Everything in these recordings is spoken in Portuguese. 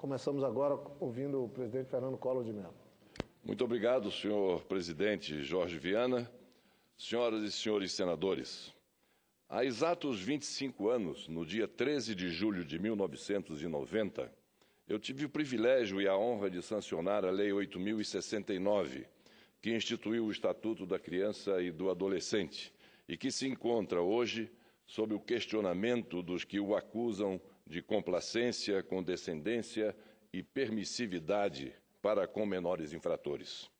Começamos agora ouvindo o presidente Fernando Collor de Mello. Muito obrigado, senhor presidente Jorge Viana, senhoras e senhores senadores. Há exatos 25 anos, no dia 13 de julho de 1990, eu tive o privilégio e a honra de sancionar a Lei 8.069, que instituiu o Estatuto da Criança e do Adolescente e que se encontra hoje sob o questionamento dos que o acusam de complacência, condescendência e permissividade para com menores infratores.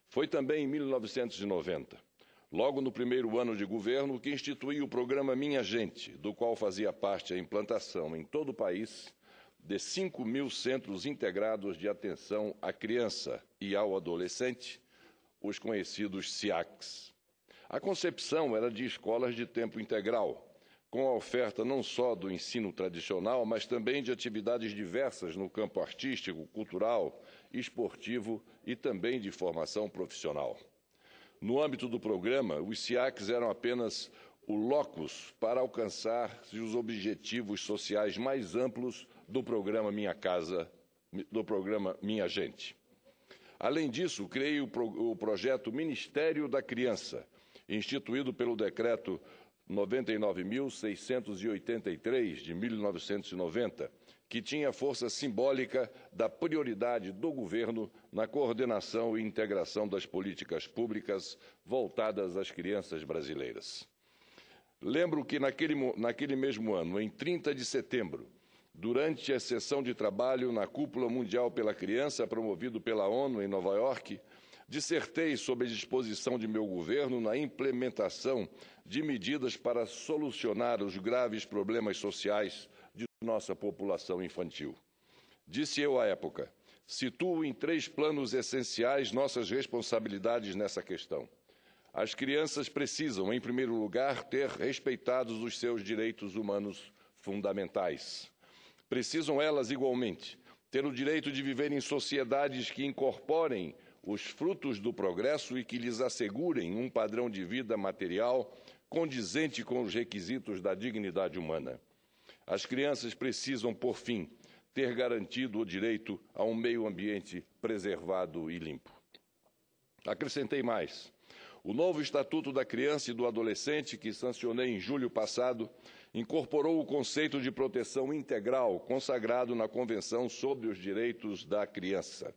Foi também em 1990, logo no primeiro ano de governo, que instituí o programa Minha Gente, do qual fazia parte a implantação em todo o país de 5.000 centros integrados de atenção à criança e ao adolescente, os conhecidos CIACs. A concepção era de escolas de tempo integral, com a oferta não só do ensino tradicional, mas também de atividades diversas no campo artístico, cultural, esportivo e também de formação profissional. No âmbito do programa, os CIACs eram apenas o locus para alcançar os objetivos sociais mais amplos do programa Minha Casa, do programa Minha Gente. Além disso, criei o projeto Ministério da Criança, instituído pelo Decreto 99.683, de 1990, que tinha a força simbólica da prioridade do governo na coordenação e integração das políticas públicas voltadas às crianças brasileiras. Lembro que naquele mesmo ano, em 30 de setembro, durante a sessão de trabalho na Cúpula Mundial pela Criança, promovido pela ONU em Nova York, dissertei sobre a disposição de meu governo na implementação de medidas para solucionar os graves problemas sociais de nossa população infantil. Disse eu à época: situo em 3 planos essenciais nossas responsabilidades nessa questão. As crianças precisam, em primeiro lugar, ter respeitados os seus direitos humanos fundamentais. Precisam elas, igualmente, ter o direito de viver em sociedades que incorporem os frutos do progresso e que lhes assegurem um padrão de vida material condizente com os requisitos da dignidade humana. As crianças precisam, por fim, ter garantido o direito a um meio ambiente preservado e limpo. Acrescentei mais. O novo Estatuto da Criança e do Adolescente, que sancionei em julho passado, incorporou o conceito de proteção integral consagrado na Convenção sobre os Direitos da Criança.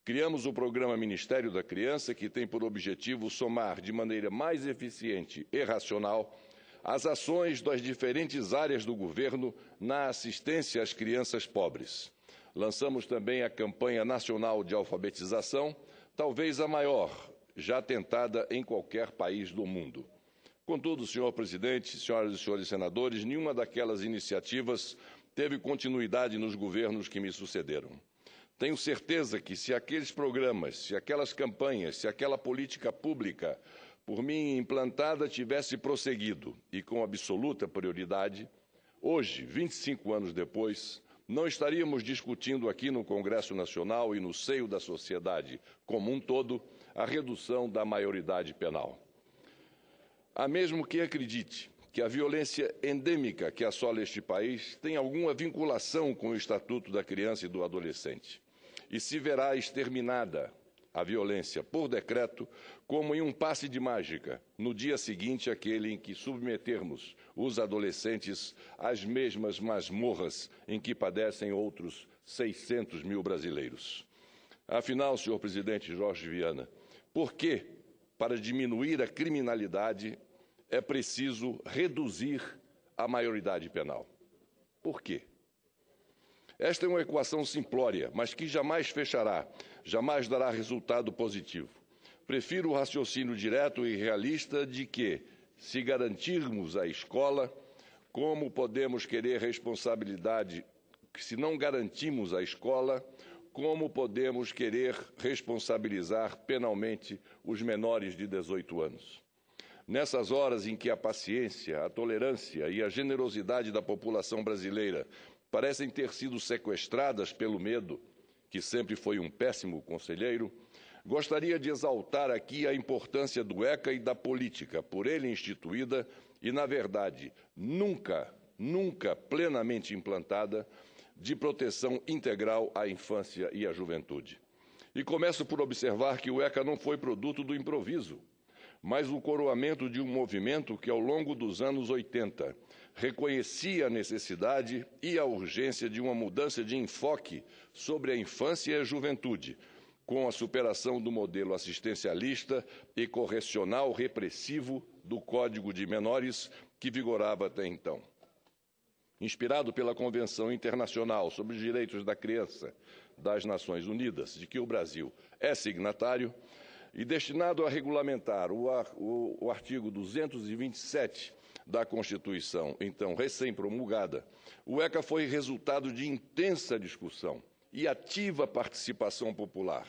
Criamos o programa Ministério da Criança, que tem por objetivo somar de maneira mais eficiente e racional as ações das diferentes áreas do governo na assistência às crianças pobres. Lançamos também a campanha nacional de alfabetização, talvez a maior já tentada em qualquer país do mundo. Contudo, senhor presidente, senhoras e senhores senadores, nenhuma daquelas iniciativas teve continuidade nos governos que me sucederam. Tenho certeza que se aqueles programas, se aquelas campanhas, se aquela política pública, por mim implantada, tivesse prosseguido e com absoluta prioridade, hoje, 25 anos depois, não estaríamos discutindo aqui no Congresso Nacional e no seio da sociedade como um todo a redução da maioridade penal. Há mesmo quem acredite que a violência endêmica que assola este país tem alguma vinculação com o Estatuto da Criança e do Adolescente e se verá exterminada a violência por decreto como em um passe de mágica no dia seguinte àquele em que submetermos os adolescentes às mesmas masmorras em que padecem outros 600 mil brasileiros. Afinal, senhor presidente Jorge Viana, por que, para diminuir a criminalidade, é preciso reduzir a maioridade penal? Por quê? Esta é uma equação simplória, mas que jamais fechará, jamais dará resultado positivo. Prefiro o raciocínio direto e realista de que, se garantirmos a escola, como podemos querer responsabilidade, se não garantimos a escola, como podemos querer responsabilizar penalmente os menores de 18 anos? Nessas horas em que a paciência, a tolerância e a generosidade da população brasileira parecem ter sido sequestradas pelo medo, que sempre foi um péssimo conselheiro, gostaria de exaltar aqui a importância do ECA e da política, por ele instituída e, na verdade, nunca plenamente implantada, de proteção integral à infância e à juventude. E começo por observar que o ECA não foi produto do improviso, mas o coroamento de um movimento que, ao longo dos anos 80, reconhecia a necessidade e a urgência de uma mudança de enfoque sobre a infância e a juventude, com a superação do modelo assistencialista e correcional repressivo do Código de Menores que vigorava até então. Inspirado pela Convenção Internacional sobre os Direitos da Criança das Nações Unidas, de que o Brasil é signatário, e destinado a regulamentar o artigo 227 da Constituição, então recém-promulgada, o ECA foi resultado de intensa discussão e ativa participação popular,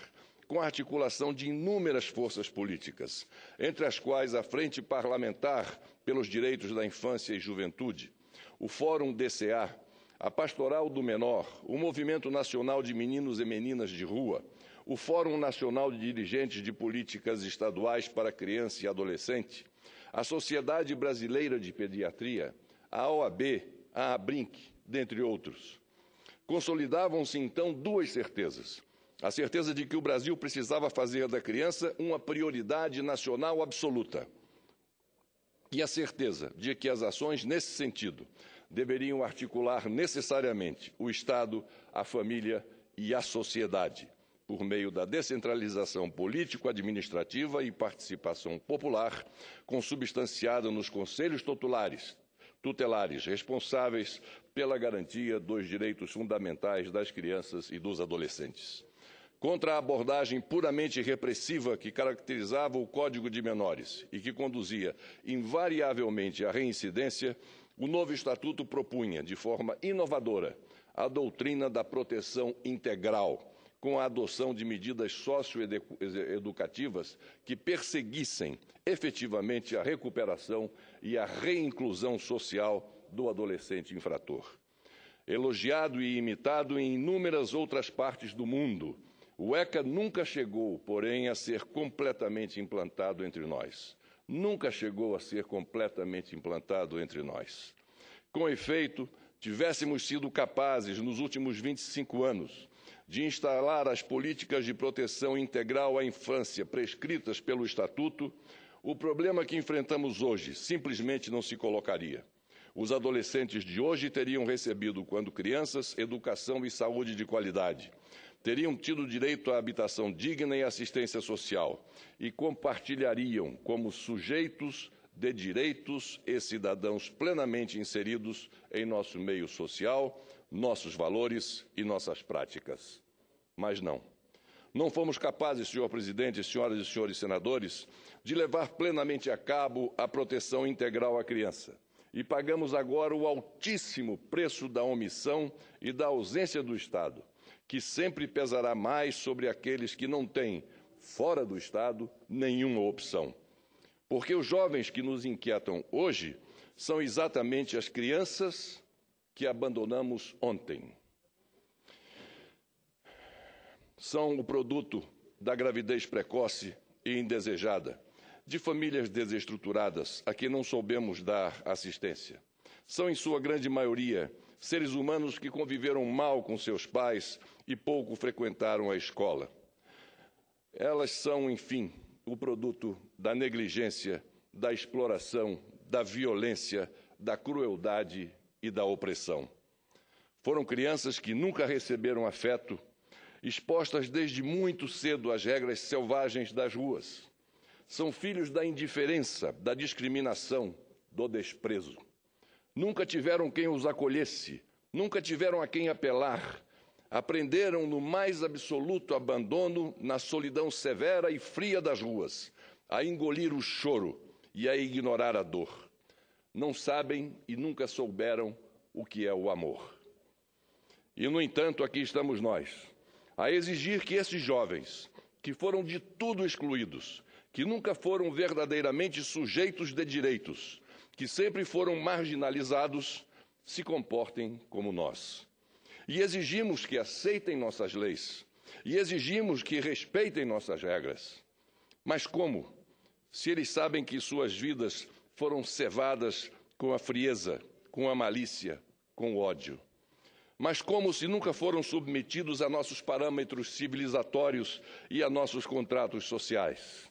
com a articulação de inúmeras forças políticas, entre as quais a Frente Parlamentar pelos Direitos da Infância e Juventude, o Fórum DCA, a Pastoral do Menor, o Movimento Nacional de Meninos e Meninas de Rua, o Fórum Nacional de Dirigentes de Políticas Estaduais para Criança e Adolescente, a Sociedade Brasileira de Pediatria, a OAB, a ABRINC, dentre outros. Consolidavam-se, então, duas certezas. A certeza de que o Brasil precisava fazer da criança uma prioridade nacional absoluta. E a certeza de que as ações nesse sentido deveriam articular necessariamente o Estado, a família e a sociedade, por meio da descentralização político-administrativa e participação popular, consubstanciada nos conselhos tutelares responsáveis pela garantia dos direitos fundamentais das crianças e dos adolescentes. Contra a abordagem puramente repressiva que caracterizava o Código de Menores e que conduzia invariavelmente à reincidência, o novo Estatuto propunha, de forma inovadora, a doutrina da proteção integral, com a adoção de medidas socioeducativas que perseguissem efetivamente a recuperação e a reinclusão social do adolescente infrator. Elogiado e imitado em inúmeras outras partes do mundo, o ECA nunca chegou, porém, a ser completamente implantado entre nós. Nunca chegou a ser completamente implantado entre nós. Com efeito, tivéssemos sido capazes, nos últimos 25 anos, de instalar as políticas de proteção integral à infância prescritas pelo Estatuto, o problema que enfrentamos hoje simplesmente não se colocaria. Os adolescentes de hoje teriam recebido, quando crianças, educação e saúde de qualidade, teriam tido direito à habitação digna e assistência social e compartilhariam como sujeitos de direitos e cidadãos plenamente inseridos em nosso meio social, nossos valores e nossas práticas. Mas não. Não fomos capazes, senhor presidente, senhoras e senhores senadores, de levar plenamente a cabo a proteção integral à criança. E pagamos agora o altíssimo preço da omissão e da ausência do Estado, que sempre pesará mais sobre aqueles que não têm, fora do Estado, nenhuma opção. Porque os jovens que nos inquietam hoje são exatamente as crianças que abandonamos ontem. São o produto da gravidez precoce e indesejada, de famílias desestruturadas a quem não soubemos dar assistência. São, em sua grande maioria, seres humanos que conviveram mal com seus pais e pouco frequentaram a escola. Elas são, enfim, o produto da negligência, da exploração, da violência, da crueldade e da opressão. Foram crianças que nunca receberam afeto, expostas desde muito cedo às regras selvagens das ruas. São filhos da indiferença, da discriminação, do desprezo. Nunca tiveram quem os acolhesse, nunca tiveram a quem apelar. Aprenderam no mais absoluto abandono, na solidão severa e fria das ruas, a engolir o choro e a ignorar a dor. Não sabem e nunca souberam o que é o amor. E, no entanto, aqui estamos nós, a exigir que esses jovens, que foram de tudo excluídos, que nunca foram verdadeiramente sujeitos de direitos, que sempre foram marginalizados, se comportem como nós. E exigimos que aceitem nossas leis, e exigimos que respeitem nossas regras. Mas como? Se eles sabem que suas vidas foram cevadas com a frieza, com a malícia, com o ódio. mas como se nunca foram submetidos a nossos parâmetros civilizatórios e a nossos contratos sociais.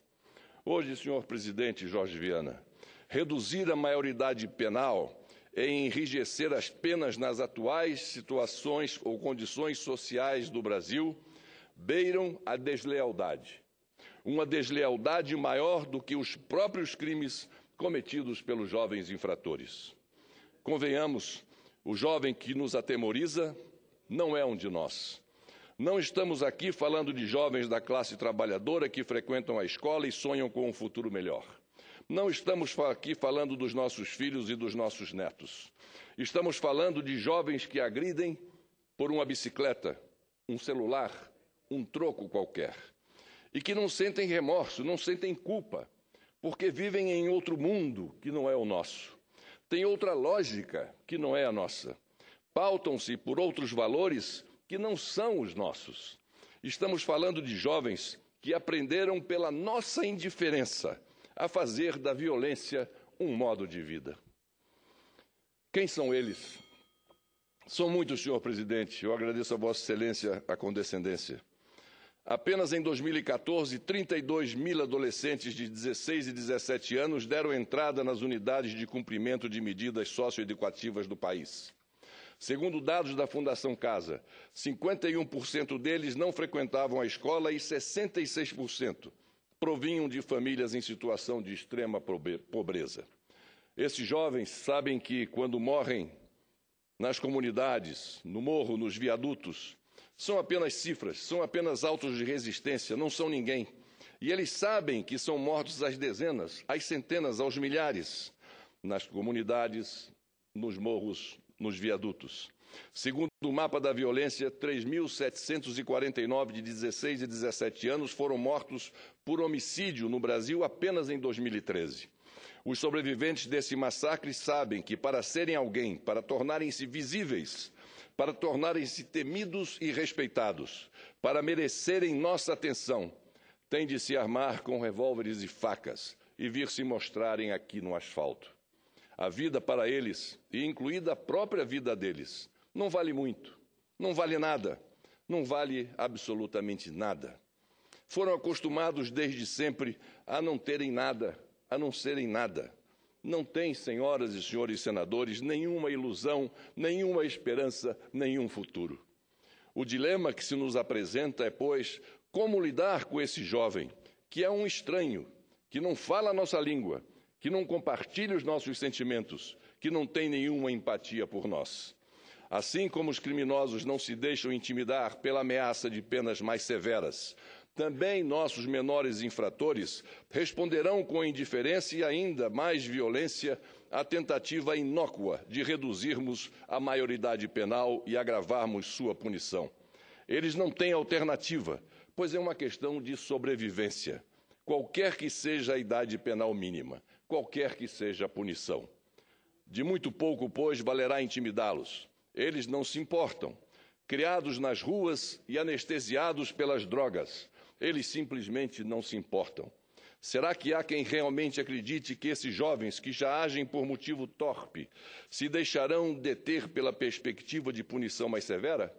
Hoje, senhor presidente Jorge Viana, reduzir a maioridade penal é enrijecer as penas nas atuais situações ou condições sociais do Brasil beiram a deslealdade. Uma deslealdade maior do que os próprios crimes cometidos pelos jovens infratores. Convenhamos, o jovem que nos atemoriza não é um de nós. Não estamos aqui falando de jovens da classe trabalhadora que frequentam a escola e sonham com um futuro melhor. Não estamos aqui falando dos nossos filhos e dos nossos netos. Estamos falando de jovens que agridem por uma bicicleta, um celular, um troco qualquer. E que não sentem remorso, não sentem culpa, porque vivem em outro mundo que não é o nosso. Tem outra lógica que não é a nossa. Pautam-se por outros valores que não são os nossos. Estamos falando de jovens que aprenderam pela nossa indiferença a fazer da violência um modo de vida. Quem são eles? São muitos, senhor presidente. Eu agradeço a Vossa Excelência a condescendência. Apenas em 2014, 32 mil adolescentes de 16 e 17 anos deram entrada nas unidades de cumprimento de medidas socioeducativas do país. Segundo dados da Fundação Casa, 51% deles não frequentavam a escola e 66% provinham de famílias em situação de extrema pobreza. Esses jovens sabem que, quando morrem nas comunidades, no morro, nos viadutos, são apenas cifras, são apenas autos de resistência, não são ninguém. E eles sabem que são mortos às dezenas, às centenas, aos milhares, nas comunidades, nos morros, nos viadutos. Segundo o mapa da violência, 3.749 de 16 e 17 anos foram mortos por homicídio no Brasil apenas em 2013. Os sobreviventes desse massacre sabem que, para serem alguém, para tornarem-se visíveis, para tornarem-se temidos e respeitados, para merecerem nossa atenção, têm de se armar com revólveres e facas e vir se mostrarem aqui no asfalto. A vida para eles, e incluída a própria vida deles, não vale muito, não vale nada, não vale absolutamente nada. Foram acostumados desde sempre a não terem nada, a não serem nada. Não têm, senhoras e senhores senadores, nenhuma ilusão, nenhuma esperança, nenhum futuro. O dilema que se nos apresenta é, pois, como lidar com esse jovem, que é um estranho, que não fala a nossa língua, que não compartilha os nossos sentimentos, que não tem nenhuma empatia por nós. Assim como os criminosos não se deixam intimidar pela ameaça de penas mais severas, também nossos menores infratores responderão com indiferença e ainda mais violência à tentativa inócua de reduzirmos a maioridade penal e agravarmos sua punição. Eles não têm alternativa, pois é uma questão de sobrevivência, qualquer que seja a idade penal mínima, qualquer que seja a punição. De muito pouco, pois, valerá intimidá-los. Eles não se importam. Criados nas ruas e anestesiados pelas drogas, eles simplesmente não se importam. Será que há quem realmente acredite que esses jovens, que já agem por motivo torpe, se deixarão deter pela perspectiva de punição mais severa?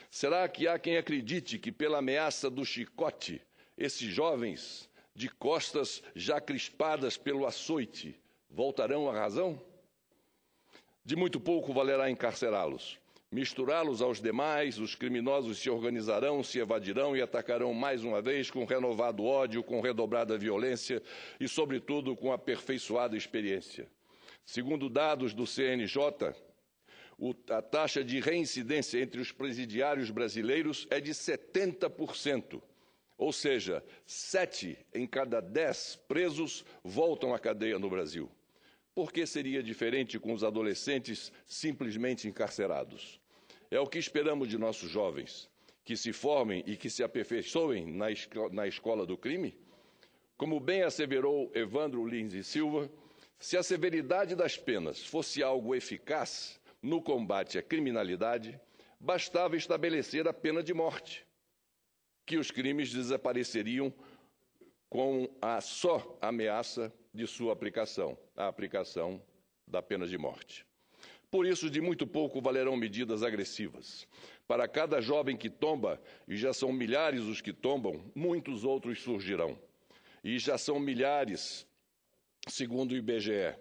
Será que há quem acredite que, pela ameaça do chicote, esses jovens, de costas já crispadas pelo açoite, voltarão à razão? De muito pouco valerá encarcerá-los. Misturá-los aos demais, os criminosos se organizarão, se evadirão e atacarão mais uma vez com renovado ódio, com redobrada violência e, sobretudo, com aperfeiçoada experiência. Segundo dados do CNJ, a taxa de reincidência entre os presidiários brasileiros é de 70%. Ou seja, 7 em cada 10 presos voltam à cadeia no Brasil. Por que seria diferente com os adolescentes simplesmente encarcerados? É o que esperamos de nossos jovens, que se formem e que se aperfeiçoem na escola do crime? Como bem asseverou Evandro Lins e Silva, se a severidade das penas fosse algo eficaz no combate à criminalidade, bastava estabelecer a pena de morte, que os crimes desapareceriam com a só ameaça de sua aplicação, a aplicação da pena de morte. Por isso, de muito pouco valerão medidas agressivas. Para cada jovem que tomba, e já são milhares os que tombam, muitos outros surgirão. E já são milhares, segundo o IBGE.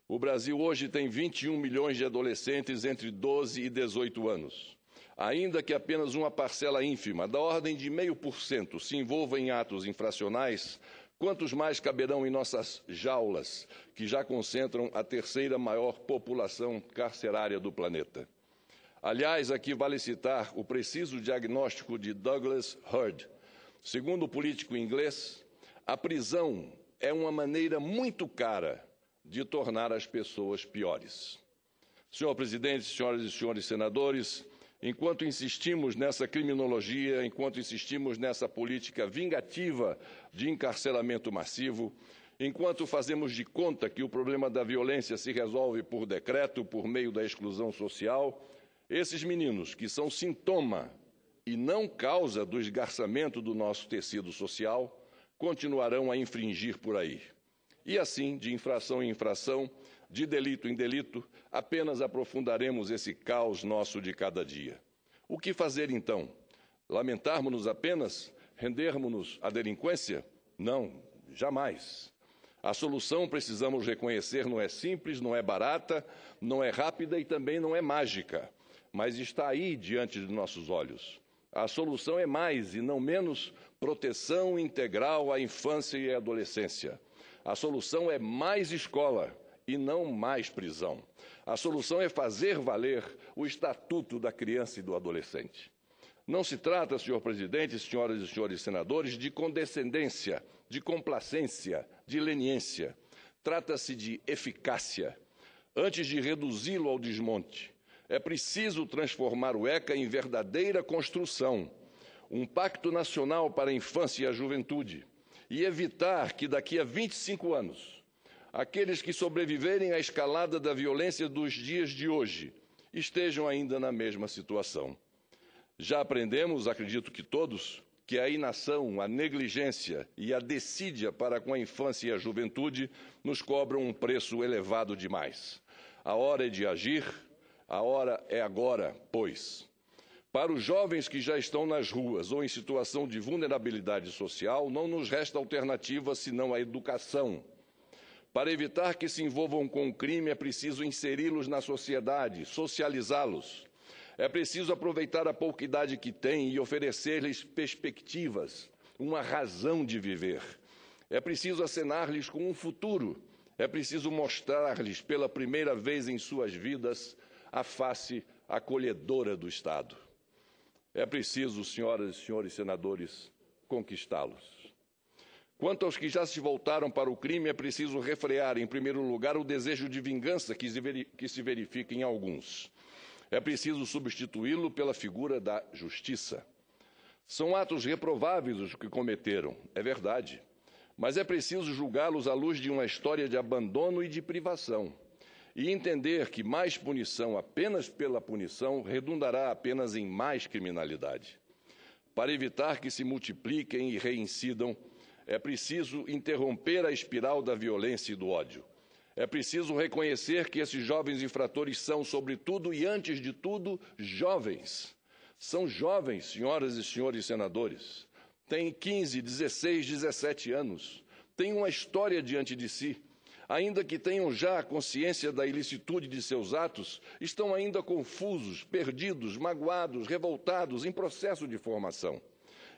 O Brasil hoje tem 21 milhões de adolescentes entre 12 e 18 anos. Ainda que apenas uma parcela ínfima, da ordem de 0,5%, se envolva em atos infracionais, quantos mais caberão em nossas jaulas, que já concentram a terceira maior população carcerária do planeta? Aliás, aqui vale citar o preciso diagnóstico de Douglas Hurd. Segundo o político inglês, a prisão é uma maneira muito cara de tornar as pessoas piores. Senhor presidente, senhoras e senhores senadores, enquanto insistimos nessa criminologia, enquanto insistimos nessa política vingativa de encarceramento massivo, enquanto fazemos de conta que o problema da violência se resolve por decreto, por meio da exclusão social, esses meninos, que são sintoma e não causa do esgarçamento do nosso tecido social, continuarão a infringir por aí. E assim, de infração em infração, de delito em delito, apenas aprofundaremos esse caos nosso de cada dia. O que fazer então? Lamentarmos-nos apenas? Rendermos-nos à delinquência? Não, jamais. A solução, precisamos reconhecer, não é simples, não é barata, não é rápida e também não é mágica, mas está aí diante de nossos olhos. A solução é mais e não menos proteção integral à infância e à adolescência. A solução é mais escola e não mais prisão. A solução é fazer valer o Estatuto da Criança e do Adolescente. Não se trata, senhor presidente, senhoras e senhores senadores, de condescendência, de complacência, de leniência. Trata-se de eficácia. Antes de reduzi-lo ao desmonte, é preciso transformar o ECA em verdadeira construção, um pacto nacional para a infância e a juventude, e evitar que daqui a 25 anos, aqueles que sobreviverem à escalada da violência dos dias de hoje estejam ainda na mesma situação. Já aprendemos, acredito que todos, que a inação, a negligência e a desídia para com a infância e a juventude nos cobram um preço elevado demais. A hora é de agir, a hora é agora, pois. Para os jovens que já estão nas ruas ou em situação de vulnerabilidade social, não nos resta alternativa senão a educação. Para evitar que se envolvam com o crime, é preciso inseri-los na sociedade, socializá-los. É preciso aproveitar a pouca idade que têm e oferecer-lhes perspectivas, uma razão de viver. É preciso acenar-lhes com um futuro. É preciso mostrar-lhes pela primeira vez em suas vidas a face acolhedora do Estado. É preciso, senhoras e senhores senadores, conquistá-los. Quanto aos que já se voltaram para o crime, é preciso refrear, em primeiro lugar, o desejo de vingança que se verifica em alguns. É preciso substituí-lo pela figura da justiça. São atos reprováveis os que cometeram, é verdade, mas é preciso julgá-los à luz de uma história de abandono e de privação, e entender que mais punição apenas pela punição redundará apenas em mais criminalidade. Para evitar que se multipliquem e reincidam, é preciso interromper a espiral da violência e do ódio. É preciso reconhecer que esses jovens infratores são, sobretudo e antes de tudo, jovens. São jovens, senhoras e senhores senadores. Têm 15, 16, 17 anos. Têm uma história diante de si. Ainda que tenham já a consciência da ilicitude de seus atos, estão ainda confusos, perdidos, magoados, revoltados, em processo de formação.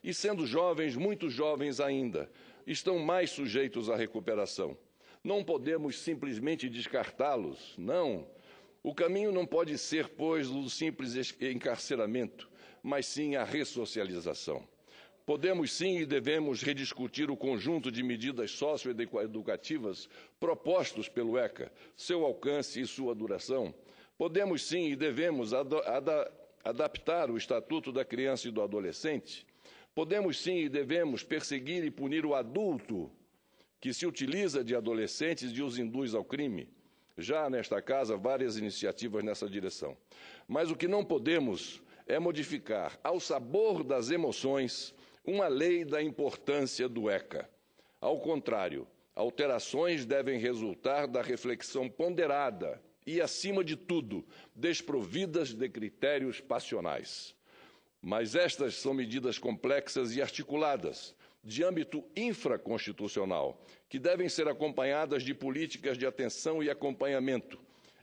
E sendo jovens, muito jovens ainda, estão mais sujeitos à recuperação. Não podemos simplesmente descartá-los, não. O caminho não pode ser, pois, o simples encarceramento, mas sim a ressocialização. Podemos sim e devemos rediscutir o conjunto de medidas socioeducativas propostos pelo ECA, seu alcance e sua duração. Podemos sim e devemos adaptar o Estatuto da Criança e do Adolescente. Podemos sim e devemos perseguir e punir o adulto que se utiliza de adolescentes e os induz ao crime. Já nesta casa, várias iniciativas nessa direção. Mas o que não podemos é modificar, ao sabor das emoções, uma lei da importância do ECA. Ao contrário, alterações devem resultar da reflexão ponderada e, acima de tudo, desprovidas de critérios passionais. Mas estas são medidas complexas e articuladas, de âmbito infraconstitucional, que devem ser acompanhadas de políticas de atenção e acompanhamento,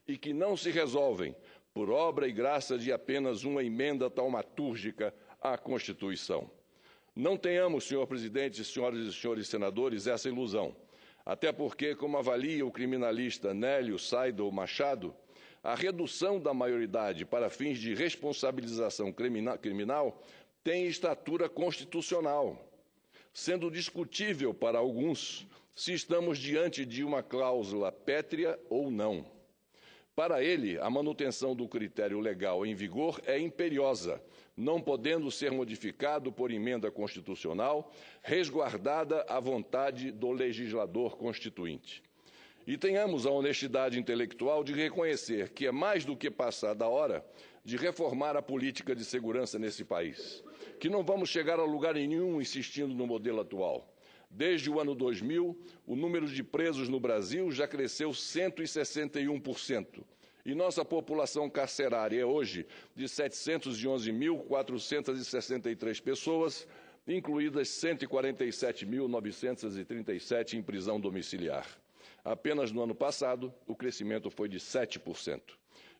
e que não se resolvem por obra e graça de apenas uma emenda taumatúrgica à Constituição. Não tenhamos, senhor presidente, senhoras e senhores senadores, essa ilusão. Até porque, como avalia o criminalista Nélio Seidel Machado, a redução da maioridade para fins de responsabilização criminal tem estatura constitucional, sendo discutível para alguns se estamos diante de uma cláusula pétrea ou não. Para ele, a manutenção do critério legal em vigor é imperiosa, não podendo ser modificado por emenda constitucional, resguardada a vontade do legislador constituinte. E tenhamos a honestidade intelectual de reconhecer que é mais do que passada a hora de reformar a política de segurança nesse país, que não vamos chegar a lugar nenhum insistindo no modelo atual. Desde o ano 2000, o número de presos no Brasil já cresceu 161%. E nossa população carcerária é hoje de 711.463 pessoas, incluídas 147.937 em prisão domiciliar. Apenas no ano passado, o crescimento foi de 7%.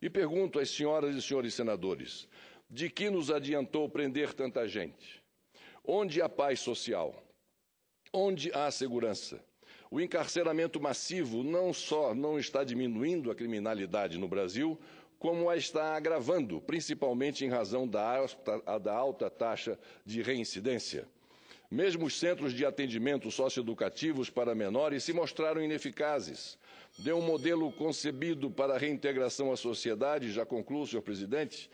E pergunto às senhoras e senhores senadores, de que nos adiantou prender tanta gente? Onde há paz social? Onde há segurança? O encarceramento massivo não só não está diminuindo a criminalidade no Brasil, como a está agravando, principalmente em razão da alta taxa de reincidência. Mesmo os centros de atendimento socioeducativos para menores se mostraram ineficazes. De um modelo concebido para a reintegração à sociedade, já concluo, senhor presidente,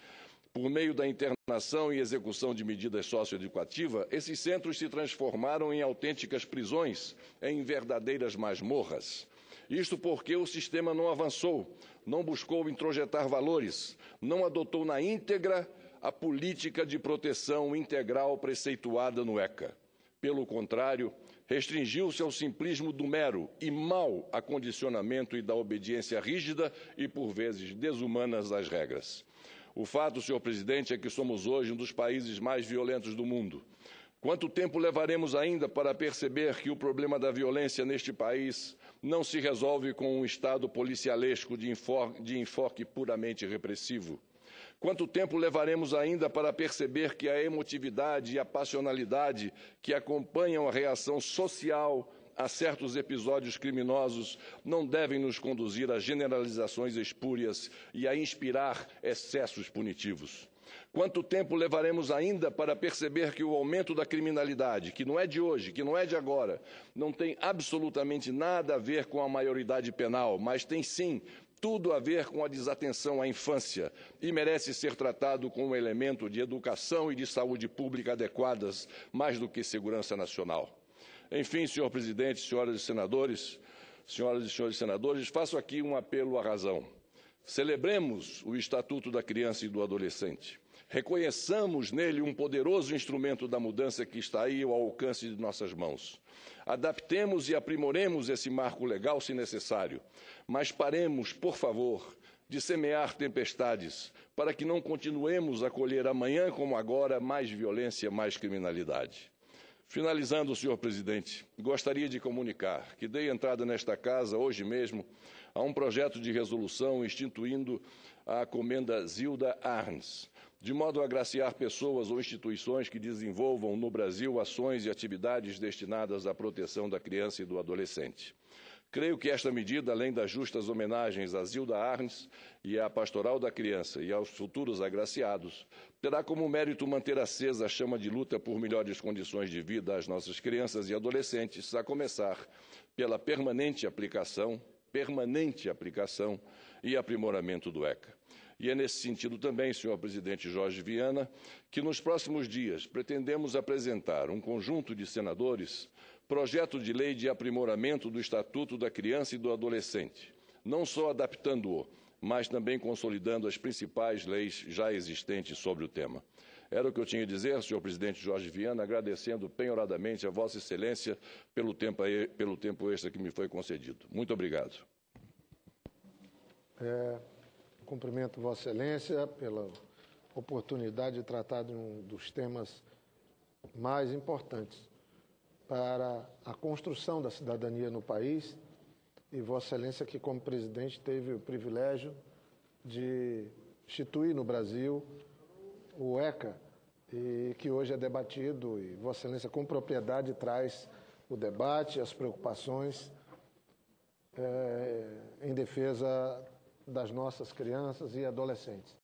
por meio da internação e execução de medidas socioeducativas, esses centros se transformaram em autênticas prisões, em verdadeiras masmorras. Isto porque o sistema não avançou, não buscou introjetar valores, não adotou na íntegra a política de proteção integral preceituada no ECA. Pelo contrário, restringiu-se ao simplismo do mero e mau acondicionamento e da obediência rígida e, por vezes, desumanas das regras. O fato, senhor presidente, é que somos hoje um dos países mais violentos do mundo. Quanto tempo levaremos ainda para perceber que o problema da violência neste país não se resolve com um Estado policialesco de enfoque puramente repressivo? Quanto tempo levaremos ainda para perceber que a emotividade e a passionalidade que acompanham a reação social a certos episódios criminosos não devem nos conduzir a generalizações espúrias e a inspirar excessos punitivos? Quanto tempo levaremos ainda para perceber que o aumento da criminalidade, que não é de hoje, que não é de agora, não tem absolutamente nada a ver com a maioridade penal, mas tem sim tudo a ver com a desatenção à infância e merece ser tratado como um elemento de educação e de saúde pública adequadas, mais do que segurança nacional? Enfim, senhor presidente, senhoras e senhores senadores, faço aqui um apelo à razão. Celebremos o Estatuto da Criança e do Adolescente. Reconheçamos nele um poderoso instrumento da mudança que está aí ao alcance de nossas mãos. Adaptemos e aprimoremos esse marco legal, se necessário, mas paremos, por favor, de semear tempestades, para que não continuemos a colher amanhã como agora mais violência, mais criminalidade. Finalizando, senhor presidente, gostaria de comunicar que dei entrada nesta casa, hoje mesmo, a um projeto de resolução instituindo a Comenda Zilda Arns, de modo a agraciar pessoas ou instituições que desenvolvam no Brasil ações e atividades destinadas à proteção da criança e do adolescente. Creio que esta medida, além das justas homenagens a Zilda Arns e à Pastoral da Criança e aos futuros agraciados, terá como mérito manter acesa a chama de luta por melhores condições de vida às nossas crianças e adolescentes, a começar pela permanente aplicação e aprimoramento do ECA. E é nesse sentido também, senhor presidente Jorge Viana, que nos próximos dias pretendemos apresentar um conjunto de senadores projeto de lei de aprimoramento do Estatuto da Criança e do Adolescente, não só adaptando-o, mas também consolidando as principais leis já existentes sobre o tema. Era o que eu tinha a dizer, senhor presidente Jorge Viana, agradecendo penhoradamente a Vossa Excelência pelo tempo extra que me foi concedido. Muito obrigado. Cumprimento Vossa Excelência pela oportunidade de tratar de um dos temas mais importantes para a construção da cidadania no país, e Vossa Excelência, que como presidente teve o privilégio de instituir no Brasil o ECA, e que hoje é debatido, e Vossa Excelência com propriedade traz o debate, as preocupações em defesa das nossas crianças e adolescentes.